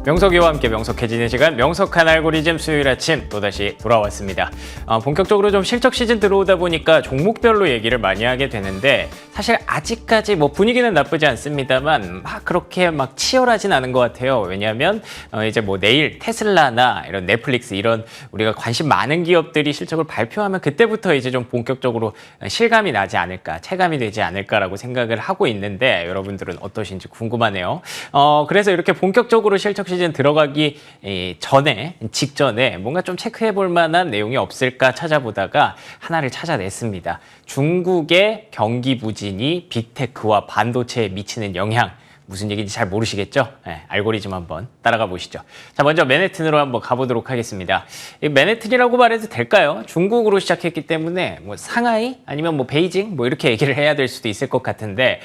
명석이와 함께 명석해지는 시간, 명석한 알고리즘 수요일 아침 또다시 돌아왔습니다. 본격적으로 좀 실적 시즌 들어오다 보니까 종목별로 얘기를 많이 하게 되는데 사실 아직까지 뭐 분위기는 나쁘지 않습니다만 막 그렇게 막 치열하진 않은 것 같아요. 왜냐하면 이제 뭐 내일 테슬라나 이런 넷플릭스 이런 우리가 관심 많은 기업들이 실적을 발표하면 그때부터 이제 좀 본격적으로 실감이 나지 않을까, 체감이 되지 않을까라고 생각을 하고 있는데 여러분들은 어떠신지 궁금하네요. 그래서 이렇게 본격적으로 실적 시즌 들어가기 직전에 뭔가 좀 체크해 볼 만한 내용이 없을까 찾아보다가 하나를 찾아냈습니다. 중국의 경기 부진이 빅테크와 반도체에 미치는 영향. 무슨 얘기인지 잘 모르시겠죠? 네, 알고리즘 한번 따라가 보시죠. 자, 먼저 맨해튼으로 한번 가보도록 하겠습니다. 이 맨해튼이라고 말해도 될까요? 중국으로 시작했기 때문에 뭐 상하이 아니면 뭐 베이징 뭐 이렇게 얘기를 해야 될 수도 있을 것 같은데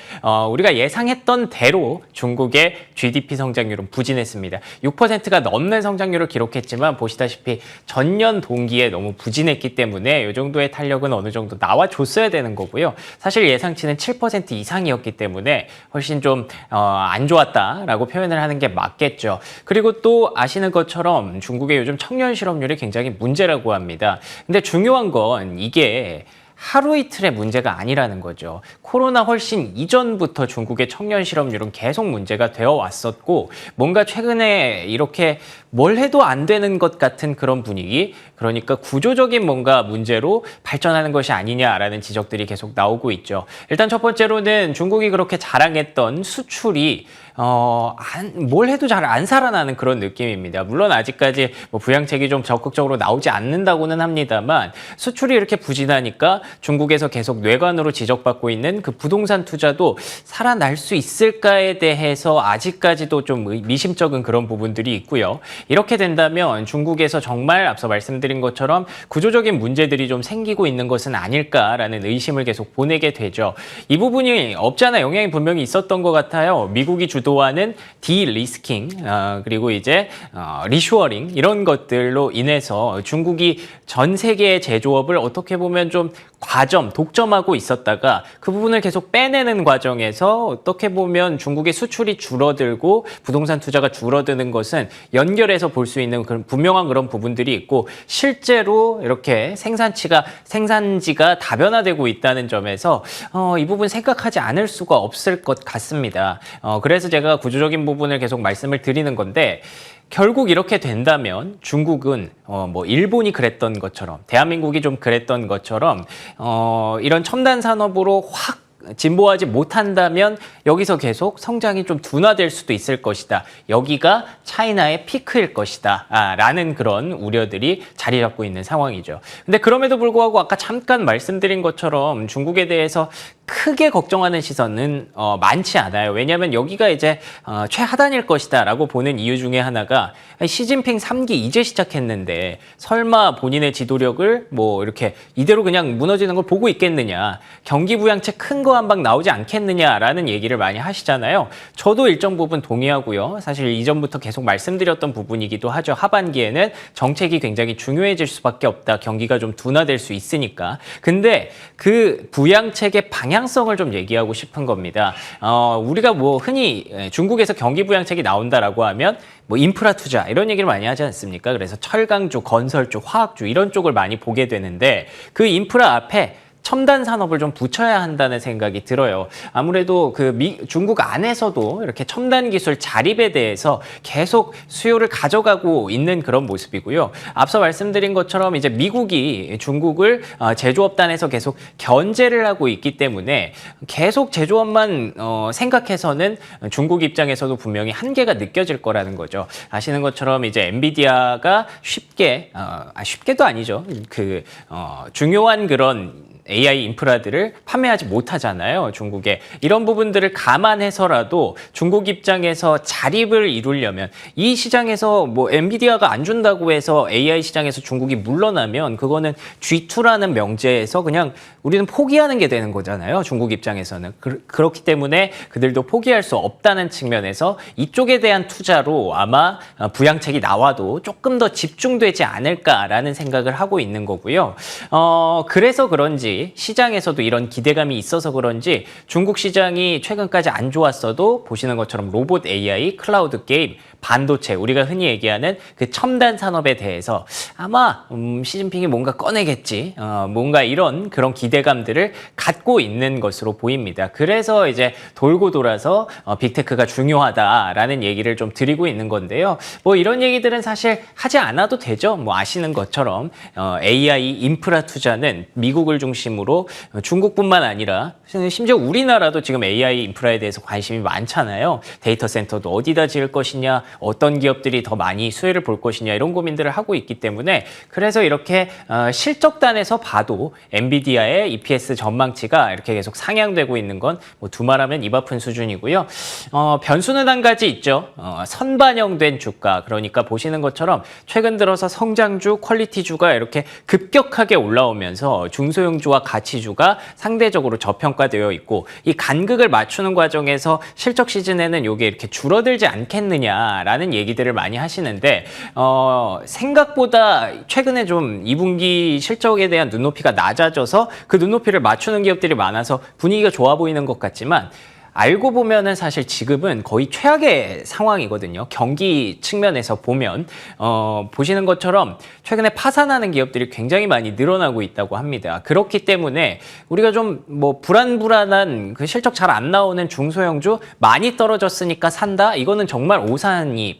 우리가 예상했던 대로 중국의 GDP 성장률은 부진했습니다. 6%가 넘는 성장률을 기록했지만 보시다시피 전년 동기에 너무 부진했기 때문에 이 정도의 탄력은 어느 정도 나와줬어야 되는 거고요. 사실 예상치는 7% 이상이었기 때문에 훨씬 좀 안 좋았다라고 표현을 하는 게 맞겠죠. 그리고 또 아시는 것처럼 중국의 요즘 청년 실업률이 굉장히 문제라고 합니다. 근데 중요한 건 이게 하루 이틀의 문제가 아니라는 거죠. 코로나 훨씬 이전부터 중국의 청년 실업률은 계속 문제가 되어 왔었고 뭔가 최근에 이렇게 뭘 해도 안 되는 것 같은 그런 분위기, 그러니까 구조적인 뭔가 문제로 발전하는 것이 아니냐라는 지적들이 계속 나오고 있죠. 일단 첫 번째로는 중국이 그렇게 자랑했던 수출이 뭘 해도 잘 안 살아나는 그런 느낌입니다. 물론 아직까지 뭐 부양책이 좀 적극적으로 나오지 않는다고는 합니다만 수출이 이렇게 부진하니까 중국에서 계속 뇌관으로 지적받고 있는 그 부동산 투자도 살아날 수 있을까에 대해서 아직까지도 좀 미심쩍은 그런 부분들이 있고요. 이렇게 된다면 중국에서 정말 앞서 말씀드린 것처럼 구조적인 문제들이 좀 생기고 있는 것은 아닐까라는 의심을 계속 보내게 되죠. 이 부분이 없지 않아 영향이 분명히 있었던 것 같아요. 미국이 주도하는 디리스킹 그리고 이제 리쇼어링 이런 것들로 인해서 중국이 전 세계의 제조업을 어떻게 보면 좀 독점하고 있었다가 그 부분을 계속 빼내는 과정에서 어떻게 보면 중국의 수출이 줄어들고 부동산 투자가 줄어드는 것은 연결해서 볼 수 있는 그런 분명한 그런 부분들이 있고 실제로 이렇게 생산지가 다변화되고 있다는 점에서 이 부분 생각하지 않을 수가 없을 것 같습니다. 그래서 제가 구조적인 부분을 계속 말씀을 드리는 건데 결국 이렇게 된다면 중국은 뭐 일본이 그랬던 것처럼 대한민국이 좀 그랬던 것처럼 이런 첨단 산업으로 확 진보하지 못한다면 여기서 계속 성장이 좀 둔화될 수도 있을 것이다. 여기가 차이나의 피크일 것이다. 라는 그런 우려들이 자리 잡고 있는 상황이죠. 근데 그럼에도 불구하고 아까 잠깐 말씀드린 것처럼 중국에 대해서 크게 걱정하는 시선은 많지 않아요. 왜냐하면 여기가 이제 최하단일 것이다 라고 보는 이유 중에 하나가 시진핑 3기 이제 시작했는데 설마 본인의 지도력을 뭐 이렇게 이대로 그냥 무너지는 걸 보고 있겠느냐. 경기 부양책 큰 거 한 방 나오지 않겠느냐라는 얘기를 많이 하시잖아요. 저도 일정 부분 동의하고요. 사실 이전부터 계속 말씀드렸던 부분이기도 하죠. 하반기에는 정책이 굉장히 중요해질 수밖에 없다. 경기가 좀 둔화될 수 있으니까. 근데 그 부양책의 방향성을 좀 얘기하고 싶은 겁니다. 우리가 뭐 흔히 중국에서 경기 부양책이 나온다라고 하면 뭐 인프라 투자 이런 얘기를 많이 하지 않습니까? 그래서 철강 쪽, 건설 쪽, 화학 쪽 이런 쪽을 많이 보게 되는데 그 인프라 앞에 첨단 산업을 좀 붙여야 한다는 생각이 들어요. 아무래도 중국 안에서도 이렇게 첨단 기술 자립에 대해서 계속 수요를 가져가고 있는 그런 모습이고요. 앞서 말씀드린 것처럼 이제 미국이 중국을 제조업단에서 계속 견제를 하고 있기 때문에 계속 제조업만 생각해서는 중국 입장에서도 분명히 한계가 느껴질 거라는 거죠. 아시는 것처럼 이제 엔비디아가 쉽게도 아니죠. 중요한 그런 AI 인프라들을 판매하지 못하잖아요, 중국에. 이런 부분들을 감안해서라도 중국 입장에서 자립을 이루려면 이 시장에서 뭐 엔비디아가 안 준다고 해서 AI 시장에서 중국이 물러나면 그거는 G2라는 명제에서 그냥 우리는 포기하는 게 되는 거잖아요, 중국 입장에서는. 그렇기 때문에 그들도 포기할 수 없다는 측면에서 이쪽에 대한 투자로 아마 부양책이 나와도 조금 더 집중되지 않을까라는 생각을 하고 있는 거고요. 그래서 그런지 그런지 시장에서도 이런 기대감이 있어서 그런지 중국 시장이 최근까지 안 좋았어도 보시는 것처럼 로봇 AI, 클라우드 게임, 반도체, 우리가 흔히 얘기하는 그 첨단 산업에 대해서 아마 시진핑이 뭔가 꺼내겠지, 뭔가 이런 그런 기대감들을 갖고 있는 것으로 보입니다. 그래서 이제 돌고 돌아서 빅테크가 중요하다라는 얘기를 좀 드리고 있는 건데요. 뭐 이런 얘기들은 사실 하지 않아도 되죠. 뭐 아시는 것처럼 AI 인프라 투자는 미국을 중심으로 중국뿐만 아니라 심지어 우리나라도 지금 AI 인프라에 대해서 관심이 많잖아요. 데이터 센터도 어디다 지을 것이냐, 어떤 기업들이 더 많이 수혜를 볼 것이냐, 이런 고민들을 하고 있기 때문에 그래서 이렇게 실적단에서 봐도 엔비디아의 EPS 전망치가 이렇게 계속 상향되고 있는 건 뭐 두말하면 입 아픈 수준이고요. 변수는 한 가지 있죠. 선반영된 주가, 그러니까 보시는 것처럼 최근 들어서 성장주, 퀄리티주가 이렇게 급격하게 올라오면서 중소형주와 가치주가 상대적으로 저평가되어 있고, 이 간극을 맞추는 과정에서 실적 시즌에는 이게 이렇게 줄어들지 않겠느냐라는 얘기들을 많이 하시는데 생각보다 최근에 좀 2분기 실적에 대한 눈높이가 낮아져서 그 눈높이를 맞추는 기업들이 많아서 분위기가 좋아 보이는 것 같지만, 알고 보면은 사실 지금은 거의 최악의 상황이거든요. 경기 측면에서 보면 보시는 것처럼 최근에 파산하는 기업들이 굉장히 많이 늘어나고 있다고 합니다. 그렇기 때문에 우리가 좀 뭐 불안불안한 그 실적 잘 안 나오는 중소형주 많이 떨어졌으니까 산다? 이거는 정말 오산이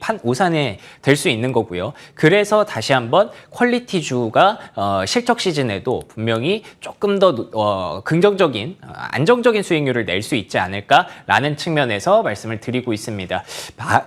될 수 있는 거고요. 그래서 다시 한번 퀄리티주가 실적 시즌에도 분명히 조금 더 긍정적인, 안정적인 수익률을 낼 수 있지 않을까? 라는 측면에서 말씀을 드리고 있습니다.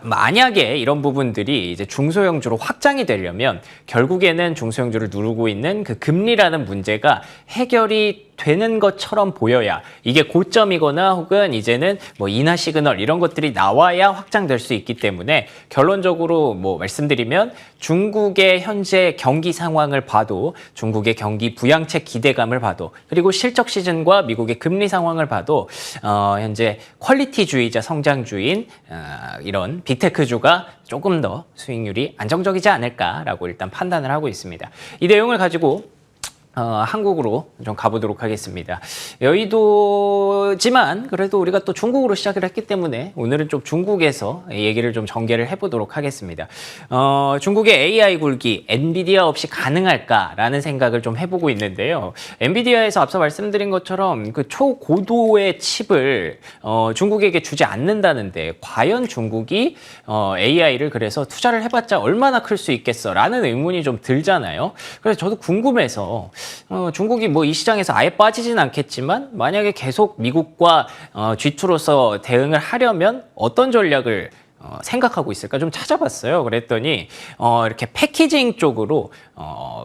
만약에 이런 부분들이 이제 중소형주로 확장이 되려면 결국에는 중소형주를 누르고 있는 그 금리라는 문제가 해결이 되는 것처럼 보여야, 이게 고점이거나 혹은 이제는 뭐 인하 시그널 이런 것들이 나와야 확장될 수 있기 때문에 결론적으로 뭐 말씀드리면 중국의 현재 경기 상황을 봐도, 중국의 경기 부양책 기대감을 봐도, 그리고 실적 시즌과 미국의 금리 상황을 봐도 현재 퀄리티주의자 성장주인 이런 빅테크주가 조금 더 수익률이 안정적이지 않을까라고 일단 판단을 하고 있습니다. 이 내용을 가지고 한국으로 좀 가보도록 하겠습니다. 여의도지만 그래도 우리가 또 중국으로 시작을 했기 때문에 오늘은 좀 중국에서 얘기를 좀 전개를 해보도록 하겠습니다. 중국의 AI 굴기, 엔비디아 없이 가능할까라는 생각을 좀 해보고 있는데요. 엔비디아에서 앞서 말씀드린 것처럼 그 초고도의 칩을 중국에게 주지 않는다는데, 과연 중국이 AI를 그래서 투자를 해봤자 얼마나 클 수 있겠어라는 의문이 좀 들잖아요. 그래서 저도 궁금해서 중국이 뭐 이 시장에서 아예 빠지진 않겠지만 만약에 계속 미국과 G2로서 대응을 하려면 어떤 전략을 생각하고 있을까 좀 찾아봤어요. 그랬더니 이렇게 패키징 쪽으로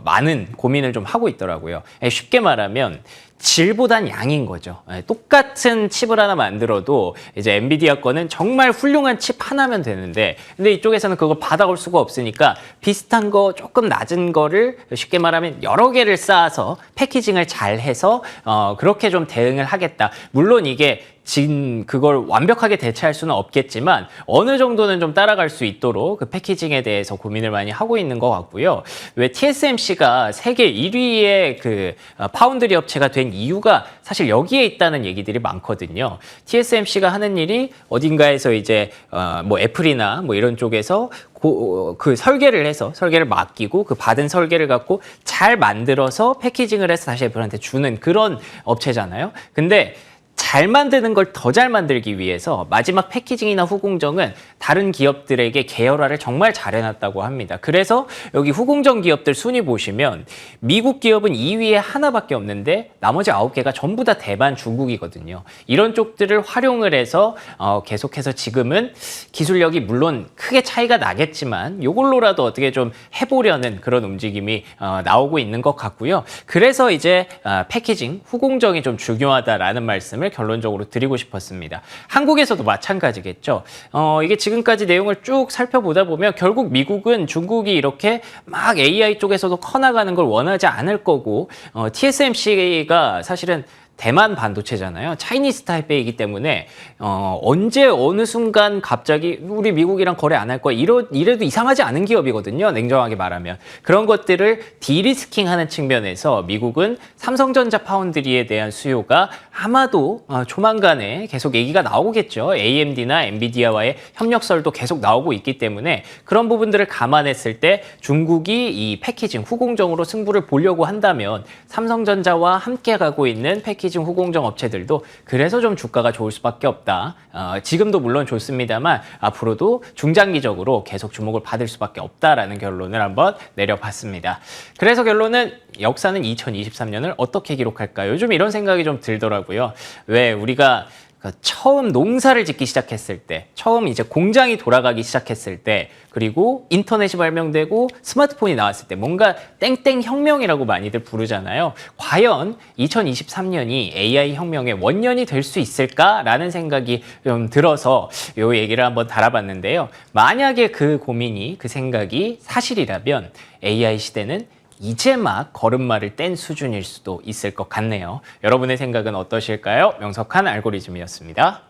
많은 고민을 좀 하고 있더라고요. 쉽게 말하면 질보단 양인 거죠. 똑같은 칩을 하나 만들어도 이제 엔비디아 거는 정말 훌륭한 칩 하나면 되는데, 근데 이쪽에서는 그걸 받아올 수가 없으니까 비슷한 거 조금 낮은 거를 쉽게 말하면 여러 개를 쌓아서 패키징을 잘 해서 그렇게 좀 대응을 하겠다. 물론 이게 그걸 완벽하게 대체할 수는 없겠지만 어느 정도는 좀 따라갈 수 있도록 그 패키징에 대해서 고민을 많이 하고 있는 것 같고요. 왜 TSMC가 세계 1위의 그 파운드리 업체가 된 이유가 사실 여기에 있다는 얘기들이 많거든요. TSMC가 하는 일이 어딘가에서 이제 뭐 애플이나 뭐 이런 쪽에서 그 설계를 해서 설계를 맡기고 그 받은 설계를 갖고 잘 만들어서 패키징을 해서 다시 애플한테 주는 그런 업체잖아요. 근데 잘 만드는 걸 더 잘 만들기 위해서 마지막 패키징이나 후공정은 다른 기업들에게 계열화를 정말 잘 해놨다고 합니다. 그래서 여기 후공정 기업들 순위 보시면 미국 기업은 2위에 하나밖에 없는데 나머지 9개가 전부 다 대만 중국이거든요. 이런 쪽들을 활용을 해서 계속해서 지금은 기술력이 물론 크게 차이가 나겠지만 이걸로라도 어떻게 좀 해보려는 그런 움직임이 나오고 있는 것 같고요. 그래서 이제 패키징, 후공정이 좀 중요하다라는 말씀을 결론적으로 드리고 싶었습니다. 한국에서도 마찬가지겠죠. 이게 지금까지 내용을 쭉 살펴보다 보면 결국 미국은 중국이 이렇게 막 AI 쪽에서도 커나가는 걸 원하지 않을 거고 TSMC가 사실은 대만 반도체잖아요. 차이니스 타이페이이기 때문에 언제 어느 순간 갑자기 우리 미국이랑 거래 안 할 거야 이래도 이상하지 않은 기업이거든요. 냉정하게 말하면. 그런 것들을 디리스킹하는 측면에서 미국은 삼성전자 파운드리에 대한 수요가 아마도 조만간에 계속 얘기가 나오겠죠. AMD나 엔비디아와의 협력설도 계속 나오고 있기 때문에 그런 부분들을 감안했을 때 중국이 이 패키징 후공정으로 승부를 보려고 한다면 삼성전자와 함께 가고 있는 패키징 후공정 업체들도 그래서 좀 주가가 좋을 수밖에 없다. 지금도 물론 좋습니다만 앞으로도 중장기적으로 계속 주목을 받을 수밖에 없다라는 결론을 한번 내려봤습니다. 그래서 결론은 역사는 2023년을 어떻게 기록할까요? 요즘 이런 생각이 좀 들더라고요. 왜 우리가 처음 농사를 짓기 시작했을 때, 처음 이제 공장이 돌아가기 시작했을 때, 그리고 인터넷이 발명되고 스마트폰이 나왔을 때 뭔가 땡땡 혁명이라고 많이들 부르잖아요. 과연 2023년이 AI 혁명의 원년이 될 수 있을까라는 생각이 좀 들어서 이 얘기를 한번 달아봤는데요. 만약에 그 고민이, 그 생각이 사실이라면 AI 시대는 이제 막 걸음마를 뗀 수준일 수도 있을 것 같네요. 여러분의 생각은 어떠실까요? 명석한 알고리즘이었습니다.